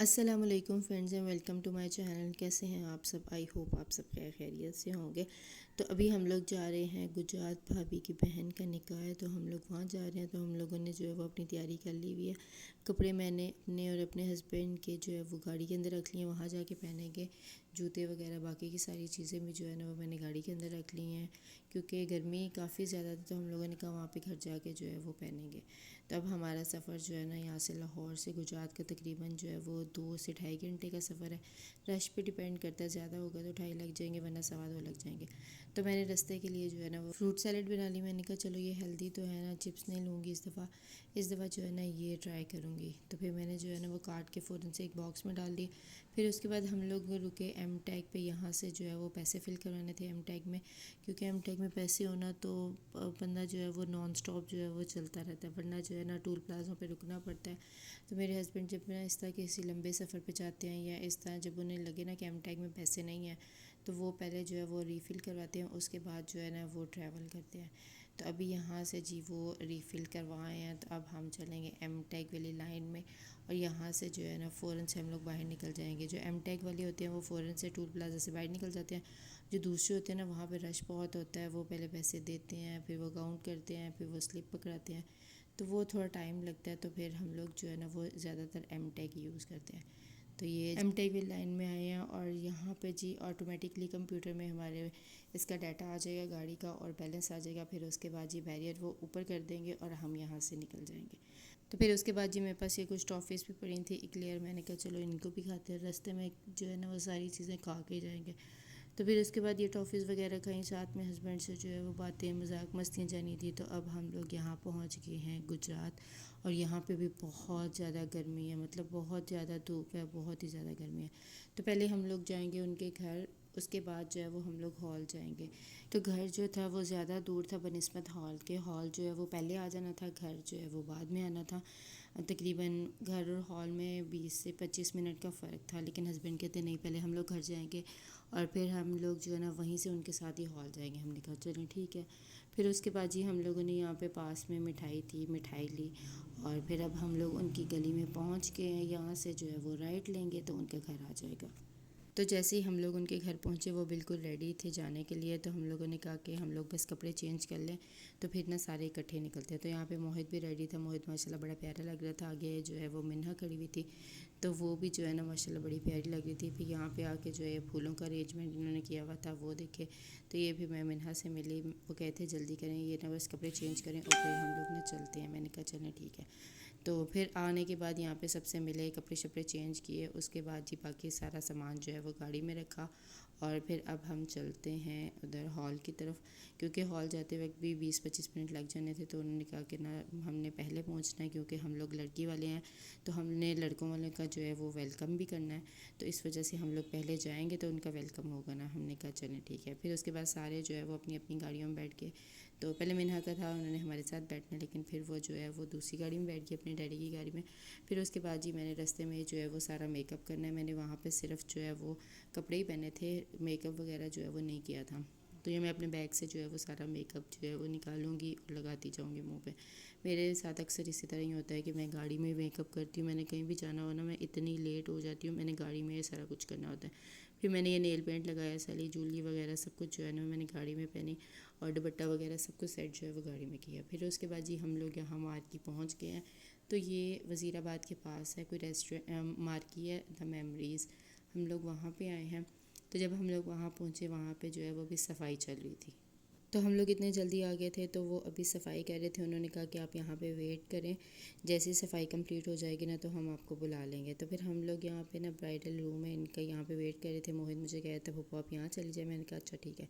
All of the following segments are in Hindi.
अस्सलामुअलैकुम friends and welcome to my channel. कैसे हैं आप सब? आई होप आप सब खैरियत से होंगे। तो अभी हम लोग जा रहे हैं गुजरात। भाभी की बहन का निकाह है तो हम लोग वहाँ जा रहे हैं। तो हम लोगों ने जो है वो अपनी तैयारी कर ली हुई है। कपड़े मैंने अपने और अपने हस्बैंड के जो है वो गाड़ी के अंदर रख लिए हैं, वहाँ जाके पहनेंगे। जूते वगैरह बाकी की सारी चीज़ें भी जो है ना वो मैंने गाड़ी के अंदर रख ली हैं, क्योंकि गर्मी काफ़ी ज़्यादा थी। तो हम लोगों ने कहा वहाँ पे घर जाके जो है वो पहनेंगे। तो अब हमारा सफ़र जो है ना यहाँ से लाहौर से गुजरात का तकरीबन जो है वो 2 से ढाई घंटे का सफ़र है। रश पे डिपेंड करता है, ज़्यादा होगा तो 2.5 लग जाएंगे, वरना 2.25 लग जाएंगे। तो मैंने रास्ते के लिए जो है ना वो फ्रूट सैलेड बना ली। मैंने कहा चलो ये हेल्दी तो है ना, चिप्स नहीं लूँगी इस दफ़ा जो है ना ये ट्राई करूँगी। तो फिर मैंने जो है ना वो काट के फ़ौरन से एक बॉक्स में डाल दी। फिर उसके बाद हम लोग रुके एम टैग पे। यहाँ से जो है वो पैसे फ़िल करवाने थे एम टैग में, क्योंकि एम टैग में पैसे होना तो बंदा जो है वो नॉन स्टॉप जो है वो चलता रहता है, वरना जो है ना टूल प्लाज़ों पे रुकना पड़ता है। तो मेरे हस्बैंड जब ना इस तरह किसी लंबे सफ़र पे जाते हैं या इस तरह जब उन्हें लगे ना कि एम टैग में पैसे नहीं हैं, तो वो पहले जो है वो रीफ़िल करवाते हैं, उसके बाद जो है ना वो ट्रैवल करते हैं। तो अभी यहाँ से जी वो रीफ़िल करवाए हैं, तो अब हम चलेंगे एम टैग वाली लाइन में। और यहाँ से जो है ना फ़ौरन से हम लोग बाहर निकल जाएंगे। जो एम टैग वाले होते हैं वो फ़ौरन से टूल प्लाजा से बाहर निकल जाते हैं। जो दूसरे होते हैं ना वहाँ पे रश बहुत होता है, वो पहले पैसे देते हैं, फिर वो काउंट करते हैं, फिर वो स्लिप पकड़ाते हैं, तो वो थोड़ा टाइम लगता है। तो फिर हम लोग जो है ना वो ज़्यादातर एम टैग यूज़ करते हैं। तो ये एम टैग वाली लाइन में आए हैं और यहाँ पे जी ऑटोमेटिकली कंप्यूटर में हमारे इसका डाटा आ जाएगा गाड़ी का और बैलेंस आ जाएगा। फिर उसके बाद जी बैरियर वो ऊपर कर देंगे और हम यहाँ से निकल जाएंगे। तो फिर उसके बाद जी मेरे पास ये कुछ टॉफ़ीज़ भी पड़ी थी इक्लेयर। मैंने कहा चलो इनको भी खाते हैं, रास्ते में जो है ना वो सारी चीज़ें खा के जाएंगे। तो फिर उसके बाद ये टॉफ़ीज़ वगैरह खाई, साथ में हस्बैंड से जो है वो बातें मजाक मस्तियाँ जानी थी। तो अब हम लोग यहाँ पहुँच गए हैं गुजरात। और यहाँ पे भी बहुत ज़्यादा गर्मी है, मतलब बहुत ज़्यादा धूप है, बहुत ही ज़्यादा गर्मी है। तो पहले हम लोग जाएंगे उनके घर, उसके बाद जो है वो हम लोग हॉल जाएंगे। तो घर जो था वो ज़्यादा दूर था बनिस्बत हॉल के। हॉल जो है वो पहले आ जाना था, घर जो है वो बाद में आना था। तकरीबन घर और हॉल में 20 से 25 मिनट का फ़र्क था, लेकिन हस्बैंड कहते नहीं पहले हम लोग घर जाएंगे और फिर हम लोग जो है ना वहीं से उनके साथ ही हॉल जाएंगे। हमने कहा चलें ठीक है। फिर उसके बाद जी हम लोगों ने यहाँ पे पास में मिठाई थी, मिठाई ली। और फिर अब हम लोग उनकी गली में पहुँच गए हैं। यहाँ से जो है वो राइट लेंगे तो उनका घर आ जाएगा। तो जैसे ही हम लोग उनके घर पहुँचे वो बिल्कुल रेडी थे जाने के लिए। तो हम लोगों ने कहा कि हम लोग बस कपड़े चेंज कर लें, तो फिर ना सारे इकट्ठे निकलते हैं। तो यहाँ पे मोहित भी रेडी था। मोहित माशाल्लाह बड़ा प्यारा लग रहा था। आगे जो है वो मिन्हा खड़ी हुई थी, तो वो भी जो है ना माशाल्लाह बड़ी प्यारी लग रही थी। फिर यहाँ पे आके जो है फूलों का अरेंजमेंट इन्होंने किया हुआ था वो देखे। तो ये भी मैं मिन्हा से मिली। वो कहते जल्दी करें, ये ना बस कपड़े चेंज करें और फिर हम लोग ना चलते हैं। मैंने कहा चलें ठीक है। तो फिर आने के बाद यहाँ पे सबसे मिले, कपड़े शपड़े चेंज किए। उसके बाद जी बाकी सारा सामान जो है वो गाड़ी में रखा। और फिर अब हम चलते हैं उधर हॉल की तरफ, क्योंकि हॉल जाते वक्त भी 20-25 मिनट लग जाने थे। तो उन्होंने कहा कि ना हमने पहले पहुंचना है, क्योंकि हम लोग लड़की वाले हैं, तो हमने लड़कों वाले का जो है वो वेलकम भी करना है। तो इस वजह से हम लोग पहले जाएंगे तो उनका वेलकम होगा ना। हमने कहा चलें ठीक है। फिर उसके बाद सारे जो है वो अपनी अपनी गाड़ियों में बैठ के, तो पहले मिन्हा का था उन्होंने हमारे साथ बैठना, लेकिन फिर वो जो है वो दूसरी गाड़ी में बैठ गई अपने डैडी की गाड़ी में। फिर उसके बाद जी मैंने रास्ते में जो है वो सारा मेकअप करना है। मैंने वहाँ पे सिर्फ जो है वो कपड़े ही पहने थे, मेकअप वगैरह जो है वो नहीं किया था। तो ये मैं अपने बैग से जो है वो सारा मेकअप जो है वो निकालूंगी और लगाती जाऊँगी मुँह पे। मेरे साथ अक्सर इसी तरह ही होता है कि मैं गाड़ी में मेकअप करती हूँ। मैंने कहीं भी जाना हो ना, मैं इतनी लेट हो जाती हूँ, मैंने गाड़ी में ये सारा कुछ करना होता है। फिर मैंने ये नेल पेंट लगाया, सैली जूलरी वगैरह सब कुछ जो है ना मैंने गाड़ी में पहनी। और दुपट्टा वगैरह सब कुछ सेट जो है वो गाड़ी में किया। फिर उसके बाद जी हम लोग यहाँ मार्की पहुँच गए हैं। तो ये वज़ीराबाद के पास है कोई रेस्टोरेंट, मार्की है द मेमोरीज़। हम लोग वहाँ पे आए हैं। तो जब हम लोग वहाँ पहुँचे, वहाँ पे जो है वो भी सफाई चल रही थी। तो हम लोग इतने जल्दी आ गए थे, तो वो अभी सफाई कर रहे थे। उन्होंने कहा कि आप यहाँ पे वेट करें, जैसे ही सफाई कंप्लीट हो जाएगी ना तो हम आपको बुला लेंगे। तो फिर हम लोग यहाँ पे ना ब्राइडल रूम है इनका, यहाँ पे वेट कर रहे थे। मोहित मुझे कह रहा था पप्पू आप यहाँ चली जाए। मैंने कहा अच्छा ठीक है।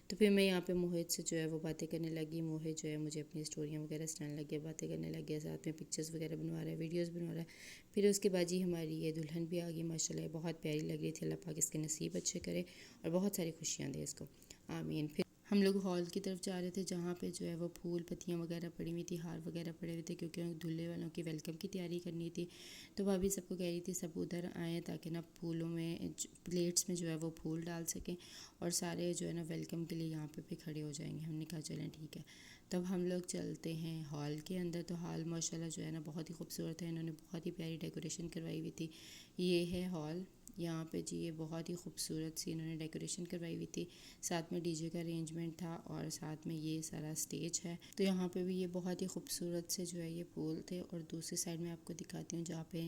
तो फिर मैं यहाँ पे मोहित से जो है वो बातें करने लगी। मोहित जो है मुझे अपनी स्टोरियाँ वगैरह सुनाने लग गया, बातें करने लग गया, साथ में पिक्चर्स वगैरह बनवा रहा है, वीडियोस बनवा रहा है। फिर उसके बाद जी हमारी ये दुल्हन भी आ गई। माशाल्लाह बहुत प्यारी लग रही थी। अल्लाह पाक इसके नसीब अच्छे करे और बहुत सारी खुशियाँ दे इसको, आमीन। फिर हम लोग हॉल की तरफ जा रहे थे, जहाँ पे जो है वो फूल पत्तियाँ वगैरह पड़ी हुई थी, हार वगैरह पड़े हुए थे, क्योंकि दूल्हे वालों की वेलकम की तैयारी करनी थी। तो भाभी सबको कह रही थी सब उधर आएँ, ताकि ना फूलों में प्लेट्स में जो है वो फूल डाल सकें और सारे जो है ना वेलकम के लिए यहाँ पे भी खड़े हो जाएंगे। हमने कहा चलें ठीक है। तब हम लोग चलते हैं हॉल के अंदर। तो हॉल माशाल्लाह जो है ना बहुत ही खूबसूरत है। इन्होंने बहुत ही प्यारी डेकोरेशन करवाई हुई थी। ये है हॉल। यहाँ पे जी ये बहुत ही खूबसूरत सी इन्होंने डेकोरेशन करवाई हुई थी, साथ में डीजे का अरेंजमेंट था और साथ में ये सारा स्टेज है। तो यहाँ पे भी ये बहुत ही खूबसूरत से जो है ये फूल थे। और दूसरी साइड में आपको दिखाती हूँ जहाँ पे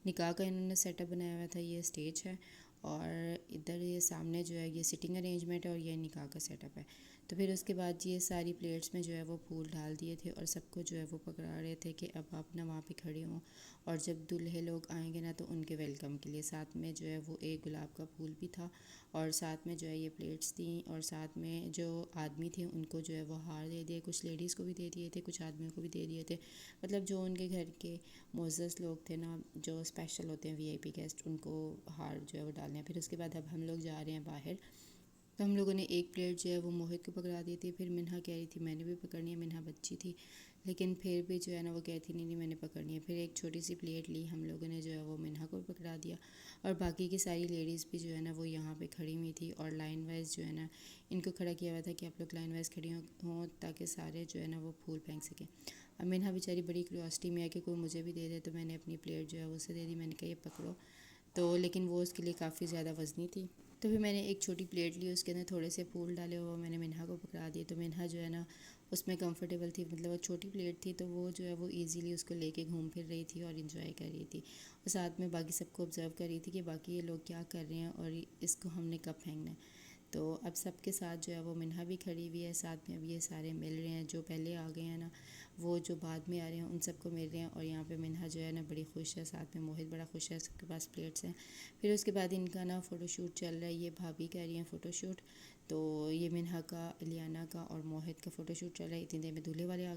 निकाह का इन्होंने सेटअप बनाया हुआ था, ये स्टेज है। और इधर ये सामने जो है ये सिटिंग अरेंजमेंट है और ये निकाह का सेटअप है। तो फिर उसके बाद ये सारी प्लेट्स में जो है वो फूल डाल दिए थे और सबको जो है वो पकड़ा रहे थे कि अब आप ना वहाँ पे खड़े हों और जब दूल्हे लोग आएंगे ना तो उनके वेलकम के लिए साथ में जो है वो एक गुलाब का फूल भी था और साथ में जो है ये प्लेट्स थी और साथ में जो आदमी थे उनको जो है वो हार दे दिए, कुछ लेडीज़ को भी दे दिए थे, कुछ आदमियों को भी दे दिए थे। मतलब जो उनके घर के मोअज़्ज़ज़ लोग थे ना, जो स्पेशल होते हैं वीआईपी गेस्ट, उनको हार जो है वो डालने हैं। फिर उसके बाद अब हम लोग जा रहे हैं बाहर। तो हम लोगों ने एक प्लेट जो है वो मोहित को पकड़ा दी थी। फिर मिन्हा कह रही थी मैंने भी पकड़नी है, मिन्हा बच्ची थी लेकिन फिर भी जो है ना वो कहती नहीं नहीं मैंने पकड़नी है। फिर एक छोटी सी प्लेट ली हम लोगों ने, जो है वो मिन्हा को भी पकड़ा दिया और बाकी की सारी लेडीज़ भी जो है ना वो यहाँ पे खड़ी हुई थी और लाइन वाइज जो है ना इनको खड़ा किया हुआ था कि आप लोग लाइन वाइज खड़ी हों ताकि सारे जो है ना वो फूल फेंक सकें। अब मिन्हा बेचारी बड़ी क्यूरियोसिटी में है कि कोई मुझे भी दे दे, तो मैंने अपनी प्लेट जो है वो उसे दे दी। मैंने कहा ये पकड़ो, तो लेकिन वो उसके लिए काफ़ी ज़्यादा वज़नी थी। तो फिर मैंने एक छोटी प्लेट ली, उसके अंदर थोड़े से फूल डाले और मैंने मिन्हा को पकड़ा दिए। तो मिन्हा जो है ना उसमें कंफर्टेबल थी, मतलब वो छोटी प्लेट थी तो वो जो है वो इजीली उसको लेके घूम फिर रही थी और इन्जॉय कर रही थी। और साथ में बाकी सबको ऑब्ज़र्व कर रही थी कि बाकी ये लोग क्या कर रहे हैं और इसको हमने कब फेंकना है। तो अब सबके साथ जो है वो मिन्हा भी खड़ी हुई है, साथ में अब ये सारे मिल रहे हैं। जो पहले आ गए हैं ना वो जो बाद में आ रहे हैं उन सबको मिल रहे हैं। और यहाँ पे मिन्हा जो है ना बड़ी खुश है, साथ में मोहित बड़ा खुश है, सबके पास प्लेट्स हैं। फिर उसके बाद इनका ना फ़ोटोशूट चल रहा है, ये भाभी कह रही हैं फ़ोटोशूट। तो ये मिन्हा का, इलियाना का और मोहित का फ़ोटोशूट चल रहा है। इतनी देर में दूल्हे वाले आ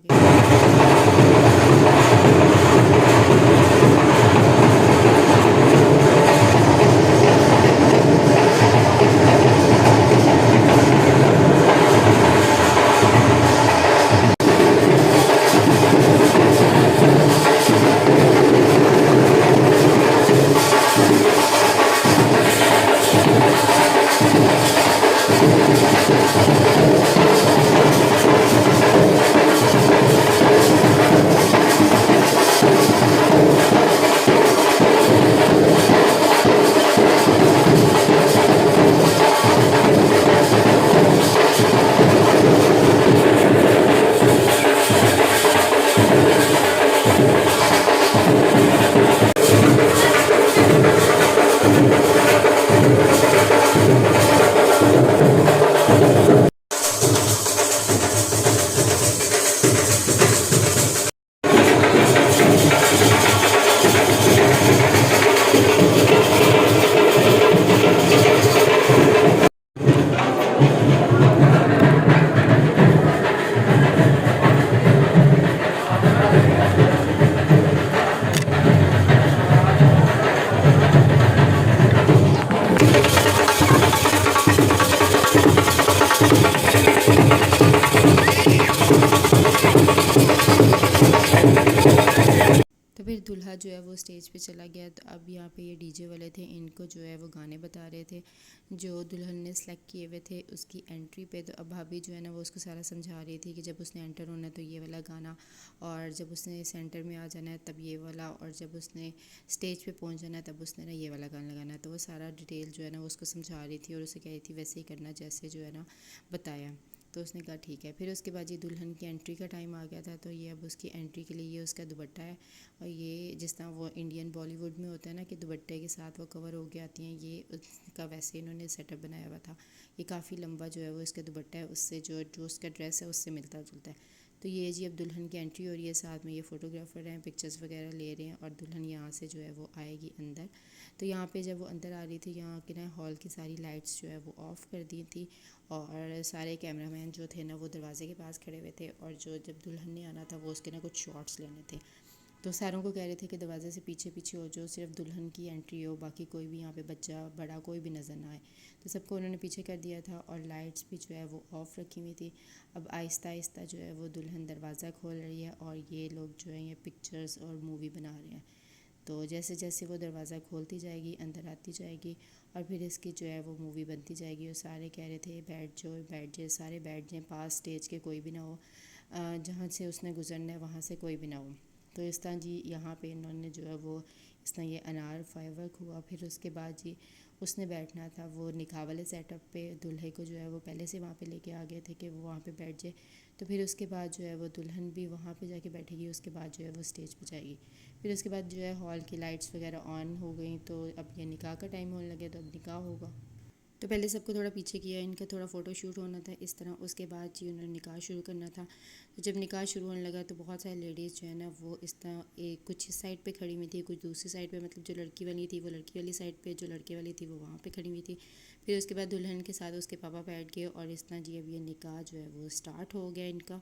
तो फिर दूल्हा जो है वो स्टेज पे चला गया। तो अब यहाँ पे ये डीजे वाले थे, इनको जो है वो गाने बता रहे थे जो दुल्हन ने सेलेक्ट किए हुए थे उसकी एंट्री पे। तो अब भाभी जो है ना वो उसको सारा समझा रही थी कि जब उसने एंटर होना है तो ये वाला गाना, और जब उसने सेंटर में आ जाना है तब ये वाला, और जब उसने स्टेज पे पहुँच जाना है तब उसने ना ये वाला गाना लगाना है। तो वो सारा डिटेल जो है ना वो उसको समझा रही थी और उसे कह रही थी वैसे ही करना जैसे जो है ना बताया। तो उसने कहा ठीक है। फिर उसके बाद ये दुल्हन की एंट्री का टाइम आ गया था। तो ये अब उसकी एंट्री के लिए ये उसका दुपट्टा है और ये जिस तरह वो इंडियन बॉलीवुड में होता है ना कि दुपट्टे के साथ वो कवर हो के आती हैं, ये उसका वैसे इन्होंने सेटअप बनाया हुआ था। ये काफ़ी लंबा जो है वो इसका दुपट्टा है, उससे जो जो उसका ड्रेस है उससे मिलता जुलता है। तो ये जी अब दुल्हन की एंट्री हो रही है, साथ में ये फ़ोटोग्राफ़र हैं, पिक्चर्स वगैरह ले रहे हैं और दुल्हन यहाँ से जो है वो आएगी अंदर। तो यहाँ पे जब वो अंदर आ रही थी, यहाँ के ना हॉल की सारी लाइट्स जो है वो ऑफ़ कर दी थी और सारे कैमरामैन जो थे ना वो दरवाजे के पास खड़े हुए थे और जो जब दुल्हन ने आना था वो उसके ना कुछ शॉट्स लेने थे। तो सारों को कह रहे थे कि दरवाजे से पीछे पीछे हो, जो सिर्फ दुल्हन की एंट्री हो, बाकी कोई भी यहाँ पे बच्चा बड़ा कोई भी नज़र ना आए। तो सबको उन्होंने पीछे कर दिया था और लाइट्स भी जो है वो ऑफ़ रखी हुई थी। अब आहिस्ता आहिस्ता जो है वो दुल्हन दरवाज़ा खोल रही है और ये लोग जो है ये पिक्चर्स और मूवी बना रहे हैं। तो जैसे जैसे वो दरवाज़ा खोलती जाएगी अंदर आती जाएगी और फिर इसकी जो है वो मूवी बनती जाएगी। और सारे कह रहे थे बैठ जाए, सारे बैठ जाएँ, पास स्टेज के कोई भी ना हो, जहाँ से उसने गुजरना है वहाँ से कोई भी ना हो। तो इस तरह जी यहाँ पे इन्होंने जो है वो इस तरह ये अनार फायरवर्क हुआ। फिर उसके बाद जी उसने बैठना था वो निकाह वाले सेटअप पे, दूल्हे को जो है वो पहले से वहाँ पे लेके आ गए थे कि वो वहाँ पे बैठ जाए। तो फिर उसके बाद जो है वो दुल्हन भी वहाँ पे जाके बैठेगी, उसके बाद जो है वो स्टेज पे जाएगी। फिर उसके बाद जो है हॉल की लाइट्स वगैरह ऑन हो गई, तो अब ये निकाह का टाइम होने लगे, तो अब निकाह होगा। तो पहले सबको थोड़ा पीछे किया, इनका थोड़ा फ़ोटो शूट होना था इस तरह। उसके बाद जी उन्होंने निकाह शुरू करना था। तो जब निकाह शुरू होने लगा तो बहुत सारी लेडीज़ जो है ना वो इस तरह एक कुछ इस साइड पे खड़ी हुई थी, कुछ दूसरी साइड पे, मतलब जो लड़की वाली थी वो लड़की वाली साइड पे, जो लड़के वाली थी वो वहाँ पे खड़ी हुई थी। फिर उसके बाद दुल्हन के साथ उसके पापा बैठ गए और इस तरह जी अब ये निकाह जो है वो स्टार्ट हो गया इनका।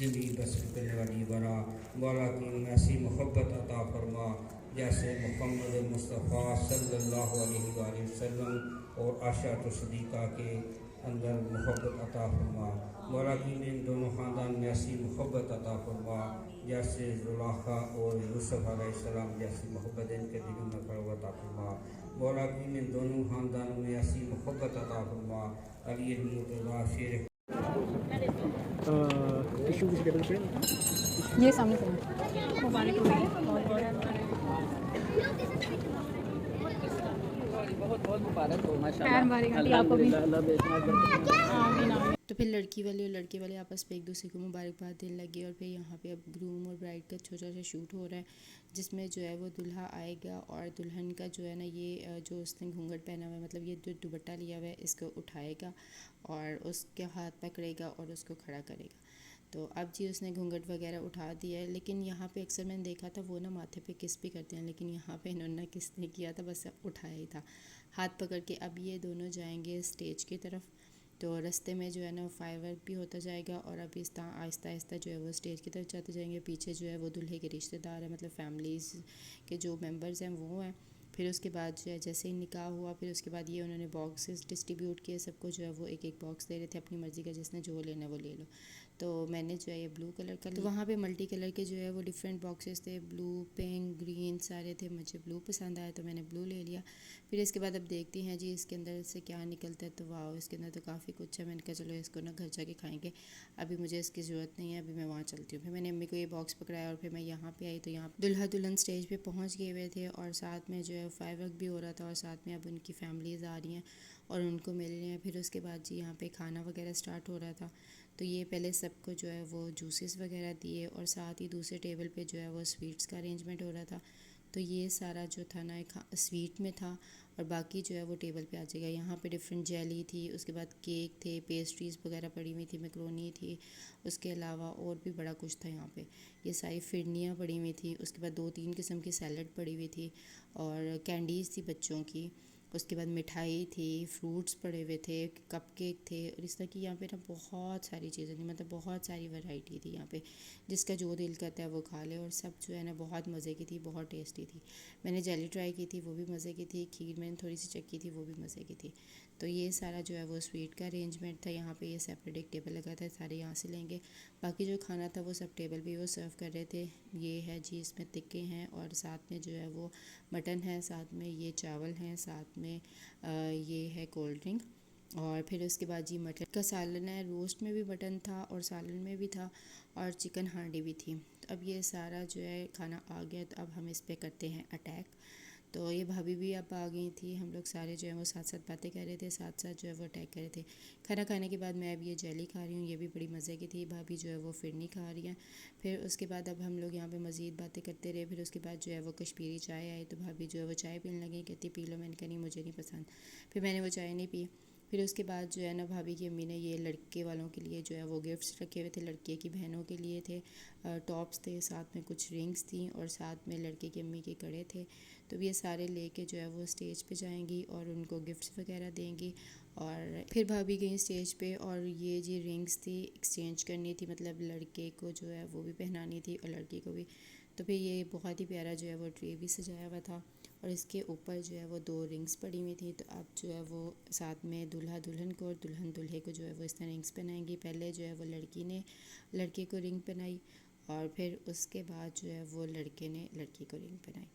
जिंदगी बसर करने वाली बरा मौला की ऐसी मोहब्बत अता फरमा जैसे मोहम्मद मुस्तफ़ा सल्लल्लाहु अलैहि वसल्लम और आशा तो सदीक़ा के अंदर मोहब्बत अता फरमा। मौला की इन दोनों ख़ानदान में ऐसी मोहब्बत अता फरमा जैसे जुलाखा और यूसुफ अलैहिस्सलाम जैसी मोहब्बत इनके दिलों में फरोग़ अता फरमा। मौला की इन दोनों ख़ानदानों में ऐसी मोहब्बत अता फरमा। अली मुर्तज़ा शेर ये सामने से मुबारक हो बहुत बहुत मुबारक हो माशाल्लाह। आपको भी तो फिर लड़की वाले और लड़के वाले आपस में एक दूसरे को मुबारकबाद देने लगे। और फिर यहाँ पे अब ग्रूम और ब्राइड का छोटा सा शूट हो रहा है, जिसमें जो है वो दूल्हा आएगा और दुल्हन का जो है ना ये जो उसने घूंघट पहना हुआ है, मतलब ये जो दुपट्टा लिया हुआ है, इसको उठाएगा और उसके हाथ पकड़ेगा और उसको खड़ा करेगा। तो अब जी उसने घूंघट वगैरह उठा दिया है, लेकिन यहाँ पे अक्सर मैंने देखा था वो ना माथे पे किस भी करते हैं, लेकिन यहाँ पे इन्होंने किस नहीं किया था, बस उठाया ही था हाथ पकड़ के। अब ये दोनों जाएंगे स्टेज की तरफ। तो रास्ते में जो है ना फायरवर्क भी होता जाएगा और अब इस तरह आहिस्ता आहिस्ता जो है वो स्टेज की तरफ जाते जाएंगे। पीछे जो है वो दूल्हे के रिश्तेदार हैं, मतलब फैमिलीज़ के जो मेंबर्स हैं वो हैं। फिर उसके बाद जो है जैसे ही निकाह हुआ, फिर उसके बाद ये उन्होंने बॉक्सेस डिस्ट्रीब्यूट किए सबको, जो है वो एक एक बॉक्स दे रहे थे अपनी मर्ज़ी का, जिसने जो लेना है वो ले लो। तो मैंने जो है ये ब्लू कलर का, तो वहाँ पे मल्टी कलर के जो है वो डिफरेंट बॉक्सेस थे, ब्लू पिंक ग्रीन सारे थे। मुझे ब्लू पसंद आया तो मैंने ब्लू ले लिया। फिर इसके बाद अब देखती हैं जी इसके अंदर से क्या निकलता है। तो वाह, इसके अंदर तो काफ़ी कुछ है। मैंने कहा चलो इसको ना घर जाके खाएंगे, अभी मुझे इसकी ज़रूरत नहीं है, अभी मैं वहाँ चलती हूँ। फिर मैंने अम्मी को ये बॉक्स पकड़ाया और फिर मैं यहाँ पे आई, तो यहाँ दुल्हा दुल्हन स्टेज पे पहुँच गए हुए थे और साथ में जो है फायरवर्क भी हो रहा था और साथ में अब उनकी फैमिलीज़ आ रही हैं और उनको मिल रहे हैं। फिर उसके बाद जी यहाँ पे खाना वगैरह स्टार्ट हो रहा था। तो ये पहले सबको जो है वो जूसेस वगैरह दिए और साथ ही दूसरे टेबल पे जो है वो स्वीट्स का अरेंजमेंट हो रहा था। तो ये सारा जो था ना स्वीट में था और बाकी जो है वो टेबल पे आ जाएगा। यहाँ पे डिफरेंट जेली थी, उसके बाद केक थे, पेस्ट्रीज़ वगैरह पड़ी हुई थी, मैक्रोनी थी, उसके अलावा और भी बड़ा कुछ था यहाँ पे। ये सारी फिरनियाँ पड़ी हुई थी, उसके बाद 2-3 किस्म की सैलड पड़ी हुई थी और कैंडीज़ थी बच्चों की। उसके बाद मिठाई थी, फ्रूट्स पड़े हुए थे, कपकेक थे और इस तरह की यहाँ पे ना बहुत सारी चीज़ें थी, मतलब बहुत सारी वैरायटी थी यहाँ पे। जिसका जो दिल करता है वो खा ले। और सब जो है ना बहुत मज़े की थी, बहुत टेस्टी थी। मैंने जेली ट्राई की थी, वो भी मज़े की थी। खीर मैंने थोड़ी सी चखी थी, वो भी मज़े की थी। तो ये सारा जो है वो स्वीट का अरेंजमेंट था। यहाँ पे ये सेपरेट एक टेबल लगा था, सारे यहाँ से लेंगे। बाकी जो खाना था वो सब टेबल पे वो सर्व कर रहे थे। ये है जी, इसमें टिक्के हैं और साथ में जो है वो मटन है, साथ में ये चावल हैं, साथ में ये है कोल्ड ड्रिंक। और फिर उसके बाद जी मटन का सालन है, रोस्ट में भी मटन था और सालन में भी था और चिकन हांडी भी थी। तो अब ये सारा जो है खाना आ गया, तो अब हम इस पे करते हैं अटैक। तो ये भाभी भी अब आ गई थी, हम लोग सारे जो है वो साथ साथ बातें कर रहे थे, साथ साथ जो है वो अटैक कर रहे थे। खाना खाने के बाद मैं अब ये जेली खा रही हूँ, ये भी बड़ी मज़े की थी। भाभी जो है वो फिरनी खा रही हैं। फिर उसके बाद अब हम लोग यहाँ पे मज़ीद बातें करते रहे। फिर उसके बाद जो है वो कश्मीरी चाय आई, तो भाभी जो है वो चाय पीने लगी, कहती पी लो। मैंने कहा नहीं, मुझे नहीं पसंद। फिर मैंने वो चाय नहीं पी। फिर उसके बाद जो है ना भाभी की अम्मी ने ये लड़के वालों के लिए जो है वो गिफ्ट्स रखे हुए थे, लड़के की बहनों के लिए थे। टॉप्स थे, साथ में कुछ रिंग्स थी और साथ में लड़के की अम्मी के कड़े थे। तो ये सारे लेके जो है वो स्टेज पे जाएंगी और उनको गिफ्ट्स वगैरह देंगी। और फिर भाभी गई स्टेज पे और ये जी रिंग्स थी एक्सचेंज करनी थी, मतलब लड़के को जो है वो भी पहनानी थी और लड़की को भी। तो फिर ये बहुत ही प्यारा जो है वो ट्रे भी सजाया हुआ था और इसके ऊपर जो है वो 2 रिंग्स पड़ी हुई थी। तो अब जो है वो साथ में दूल्हा दुल्हन को और दुल्हन दूल्हे को जो है वो इस तरह रिंग्स पहनाएंगी। पहले जो है वो लड़की ने लड़के को रिंग पहनाई और फिर उसके बाद जो है वो लड़के ने लड़की को रिंग पहनाई।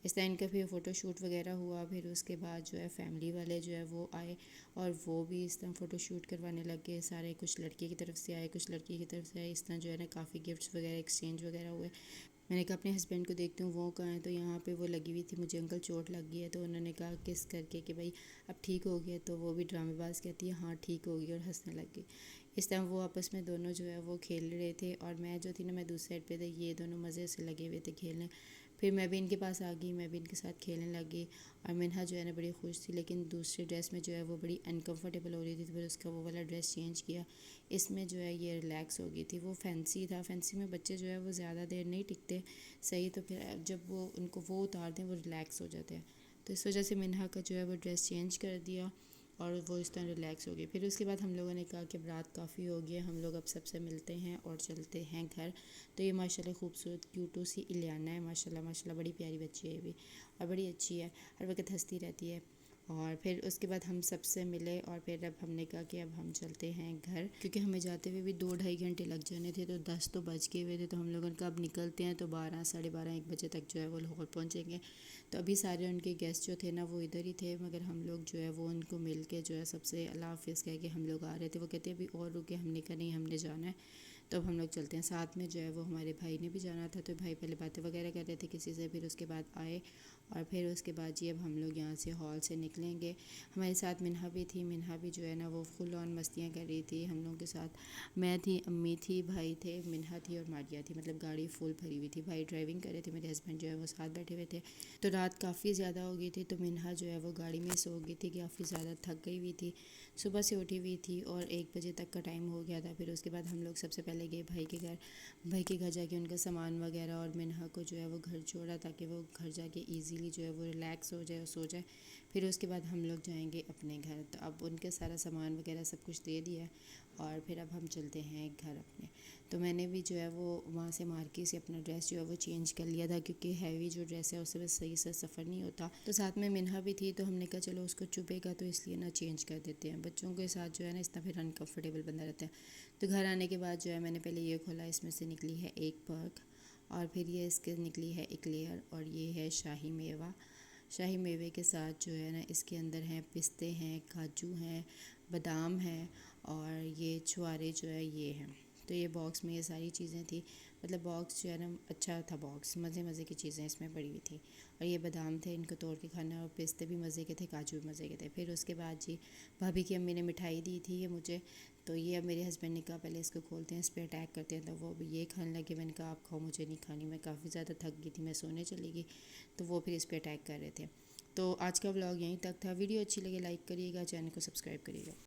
इस तरह इनका फिर फ़ोटो शूट वगैरह हुआ। फिर उसके बाद जो है फैमिली वाले जो है वो आए और वो भी इस तरह फ़ोटो शूट करवाने लग गए सारे। कुछ लड़के की तरफ से आए, कुछ लड़की की तरफ से आए। इस तरह जो है ना काफ़ी गिफ्ट्स वगैरह एक्सचेंज वगैरह हुए। मैंने कहा अपने हस्बैंड को देखती हूँ वो कहाँ है, तो यहाँ पे वो लगी हुई थी, मुझे अंकल चोट लग गई है। तो उन्होंने कहा किस करके कि भाई अब ठीक हो गया। तो वो भी ड्रामेबाज कहती है हाँ ठीक हो गई, और हंसने लग गई। इस तरह वो आपस में दोनों जो है वो खेल रहे थे, और मैं जो थी ना मैं दूसरी साइड पे थी। ये दोनों मज़े से लगे हुए थे खेलने। फिर मैं भी इनके पास आ गई, मैं भी इनके साथ खेलने लगी। और मिन्हा जो है ना बड़ी खुश थी, लेकिन दूसरे ड्रेस में जो है वो बड़ी अनकंफर्टेबल हो रही थी। तो फिर उसका वो वाला ड्रेस चेंज किया। इसमें जो है ये रिलैक्स हो गई थी। वो फैंसी था, फैंसी में बच्चे जो है वो ज़्यादा देर नहीं टिकते सही। तो फिर जब वो उनको वो उतार दें वो रिलैक्स हो जाते हैं। तो इस वजह से मिन्हा का जो है वो ड्रेस चेंज कर दिया और वो इस तरह रिलैक्स हो गई। फिर उसके बाद हम लोगों ने कहा कि रात काफ़ी हो गई है, हम लोग अब सबसे मिलते हैं और चलते हैं घर। तो ये माशाल्लाह खूबसूरत क्यूटू सी इलियाना है, माशाल्लाह माशाल्लाह बड़ी प्यारी बच्ची है ये भी, और बड़ी अच्छी है, हर वक्त हंसती रहती है। और फिर उसके बाद हम सबसे मिले, और फिर अब हमने कहा कि अब हम चलते हैं घर, क्योंकि हमें जाते हुए भी 2-2.5 घंटे लग जाने थे। तो 10 तो बज गए हुए थे। तो हम लोगों ने कहा अब निकलते हैं, तो 12 साढ़े 12 1 बजे तक जो है वो लाहौर पहुँचेंगे। तो अभी सारे उनके गेस्ट जो थे ना वो इधर ही थे, मगर हम लोग जो है वो उनको मिल के जो है सबसे अल्लाह हाफिज़ कह के हम लोग आ रहे थे। वो कहते अभी और रुके, हमने कहा नहीं हमने जाना है। तो अब हम लोग चलते हैं। साथ में जो है वो हमारे भाई ने भी जाना था। तो भाई पहले बातें वगैरह कर रहे थे किसी से, फिर उसके बाद आए। और फिर उसके बाद जी अब हम लोग यहाँ से हॉल से निकलेंगे। हमारे साथ मिन्हा भी थी। मिन्हा भी जो है ना वो फुल ऑन मस्तियाँ कर रही थी हम लोगों के साथ। मैं थी, अम्मी थी, भाई थे, मिन्हा थी और मारिया थी। मतलब गाड़ी फुल भरी हुई थी। भाई ड्राइविंग कर रहे थे, मेरे हस्बैंड जो है वो साथ बैठे हुए थे। तो रात काफ़ी ज़्यादा हो गई थी। तो मिन्हा जो है वो गाड़ी में सो गई थी, काफ़ी ज़्यादा थक गई हुई थी। सुबह से उठी हुई थी और 1 बजे तक का टाइम हो गया था। फिर उसके बाद हम लोग सबसे पहले गए भाई के घर। भाई के घर जाके उनका सामान वगैरह और मिन्हा को जो है वो घर छोड़ा, ताकि वो घर जाके इजीली जो है वो रिलैक्स हो जाए और सो जाए। फिर उसके बाद हम लोग जाएंगे अपने घर। तो अब उनके सारा सामान वगैरह सब कुछ दे दिया, और फिर अब हम चलते हैं घर अपने। तो मैंने भी जो है वो वहाँ से मार्केट से अपना ड्रेस जो है वो चेंज कर लिया था, क्योंकि हैवी जो ड्रेस है उससे बस सही से सफ़र नहीं होता। तो साथ में मिन्हा भी थी, तो हमने कहा चलो उसको चुभेगा तो इसलिए ना चेंज कर देते हैं। बच्चों के साथ जो है ना इस तरह फिर अनकम्फर्टेबल बंदा रहता है। तो घर आने के बाद जो है मैंने पहले ये खोला, इसमें से निकली है एक पर्क, और फिर ये इसके निकली है एक्लेयर, और ये है शाही मेवा। शाही मेवे के साथ जो है ना इसके अंदर हैं पिस्ते हैं, काजू हैं, बादाम हैं, और ये छुआरे जो है ये हैं। तो ये बॉक्स में ये सारी चीज़ें थी। मतलब बॉक्स जो है ना अच्छा था, बॉक्स मज़े मज़े की चीज़ें इसमें पड़ी हुई थी। और ये बादाम थे, इनको तोड़ के खाना, और पिस्ते भी मज़े के थे, काजू भी मज़े के थे। फिर उसके बाद जी भाभी की अम्मी ने मिठाई दी थी ये मुझे। तो ये अब मेरे हस्बैंड ने कहा पहले इसको खोलते हैं, इस पर अटैक करते हैं। तो वो अब ये खाने लगे। मैंने कहा आप खाओ, मुझे नहीं खानी, मैं काफ़ी ज़्यादा थक गई थी, मैं सोने चली गई। तो वो फिर इस पर अटैक कर रहे थे। तो आज का व्लॉग यहीं तक था। वीडियो अच्छी लगे लाइक करिएगा, चैनल को सब्सक्राइब करिएगा।